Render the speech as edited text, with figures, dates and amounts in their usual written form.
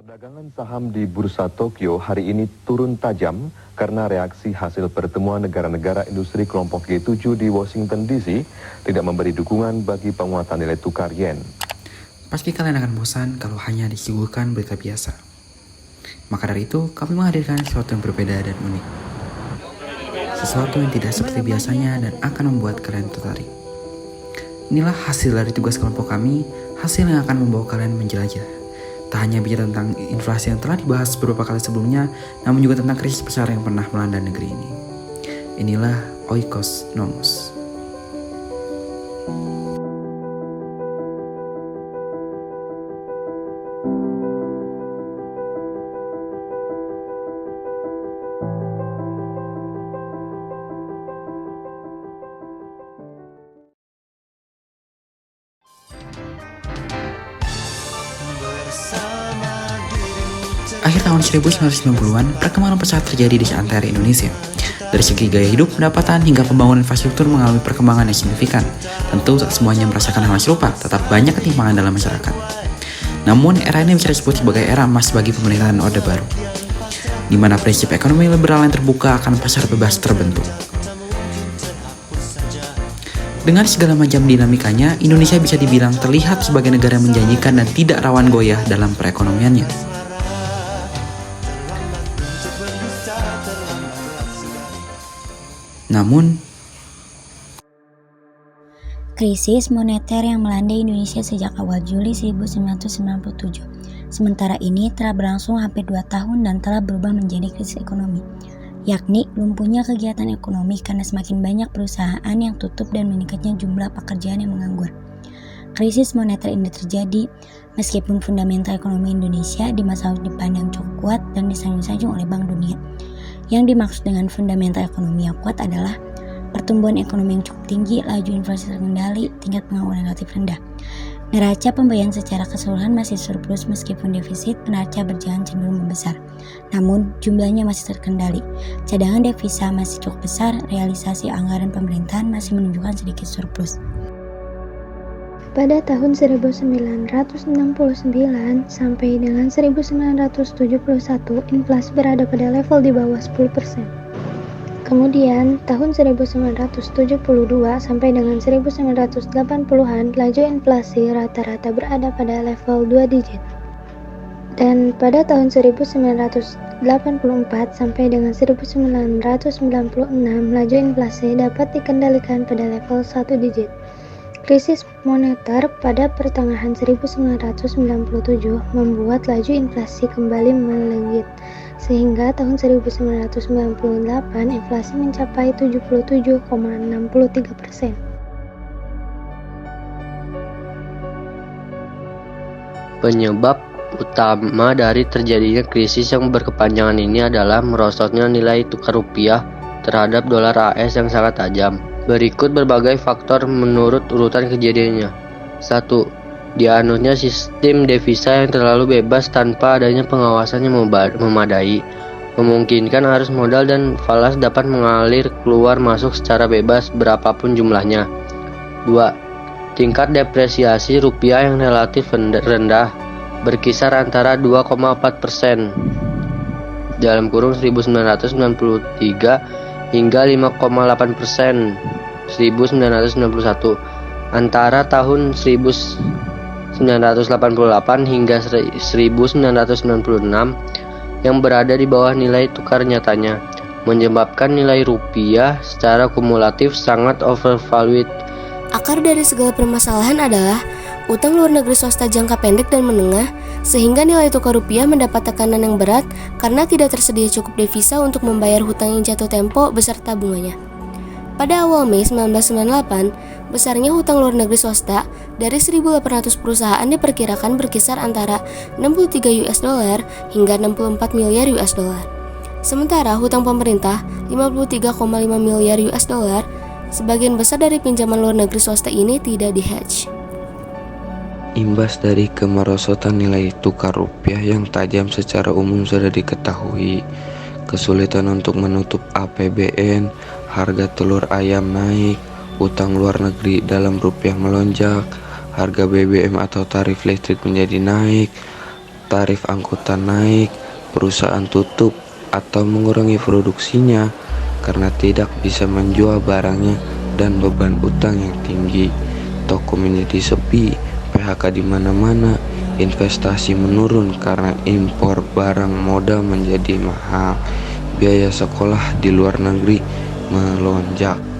Perdagangan saham di Bursa Tokyo hari ini turun tajam karena reaksi hasil pertemuan negara-negara industri kelompok G7 di Washington DC tidak memberi dukungan bagi penguatan nilai tukar yen. Pasti kalian akan bosan kalau hanya disuguhkan berita biasa. Maka dari itu, kami menghadirkan sesuatu yang berbeda dan unik. Sesuatu yang tidak seperti biasanya dan akan membuat kalian tertarik. Inilah hasil dari tugas kelompok kami, hasil yang akan membawa kalian menjelajah. Tak hanya bicara tentang inflasi yang telah dibahas beberapa kali sebelumnya, namun juga tentang krisis besar yang pernah melanda negeri ini. Inilah Oikos Nomos. Akhir tahun 1990-an, perkembangan pesat terjadi di seantero Indonesia. Dari segi gaya hidup, pendapatan, hingga pembangunan infrastruktur mengalami perkembangan yang signifikan. Tentu tak semuanya merasakan hal serupa, tetap banyak ketimpangan dalam masyarakat. Namun, era ini bisa disebut sebagai era emas bagi pemerintahan Orde Baru, di mana prinsip ekonomi liberal yang terbuka akan pasar bebas terbentuk. Dengan segala macam dinamikanya, Indonesia bisa dibilang terlihat sebagai negara yang menjanjikan dan tidak rawan goyah dalam perekonomiannya. Namun, krisis moneter yang melanda Indonesia sejak awal Juli 1997. Sementara ini telah berlangsung hampir 2 tahun dan telah berubah menjadi krisis ekonomi, yakni lumpuhnya kegiatan ekonomi karena semakin banyak perusahaan yang tutup dan meningkatnya jumlah pekerjaan yang menganggur. Krisis moneter ini terjadi meskipun fundamental ekonomi Indonesia di masa lalu dipandang cukup kuat dan disanjung-sanjung oleh Bank Dunia. Yang dimaksud dengan fundamental ekonomi yang kuat adalah pertumbuhan ekonomi yang cukup tinggi, laju inflasi terkendali, tingkat pengangguran relatif rendah. Neraca pembayaran secara keseluruhan masih surplus meskipun defisit neraca berjalan cenderung membesar. Namun, jumlahnya masih terkendali. Cadangan devisa masih cukup besar, realisasi anggaran pemerintahan masih menunjukkan sedikit surplus. Pada tahun 1969 sampai dengan 1971, inflasi berada pada level di bawah 10%. Kemudian, tahun 1972 sampai dengan 1980-an, laju inflasi rata-rata berada pada level 2 digit. Dan pada tahun 1984 sampai dengan 1996, laju inflasi dapat dikendalikan pada level 1 digit. Krisis moneter pada pertengahan 1997 membuat laju inflasi kembali melejit, sehingga tahun 1998 inflasi mencapai 77,63%. Penyebab utama dari terjadinya krisis yang berkepanjangan ini adalah merosotnya nilai tukar rupiah terhadap dolar AS yang sangat tajam. Berikut berbagai faktor menurut urutan kejadiannya. 1. Dianutnya sistem devisa yang terlalu bebas tanpa adanya pengawasan yang memadai, memungkinkan arus modal dan falas dapat mengalir keluar masuk secara bebas berapapun jumlahnya. 2. Tingkat depresiasi rupiah yang relatif rendah, berkisar antara 2,4% dalam kurung 1993 hingga 5,8% 1991, antara tahun 1988 hingga 1996 yang berada di bawah nilai tukar nyatanya, menyebabkan nilai rupiah secara kumulatif sangat overvalued. Akar dari segala permasalahan adalah utang luar negeri swasta jangka pendek dan menengah, sehingga nilai tukar rupiah mendapat tekanan yang berat karena tidak tersedia cukup devisa untuk membayar hutang yang jatuh tempo beserta bunganya. Pada awal Mei 1998, besarnya hutang luar negeri swasta dari 1.800 perusahaan diperkirakan berkisar antara 63 US dollar hingga 64 miliar US dollar. Sementara hutang pemerintah 53,5 miliar US dollar, sebagian besar dari pinjaman luar negeri swasta ini tidak di-hedge. Imbas dari kemerosotan nilai tukar rupiah yang tajam secara umum sudah diketahui. Kesulitan untuk menutup APBN, harga telur ayam naik, utang luar negeri dalam rupiah melonjak, harga BBM atau tarif listrik menjadi naik, tarif angkutan naik, perusahaan tutup atau mengurangi produksinya karena tidak bisa menjual barangnya dan beban utang yang tinggi. Toko menjadi sepi, PHK di mana-mana, investasi menurun karena impor barang modal menjadi mahal, biaya sekolah di luar negeri melonjak.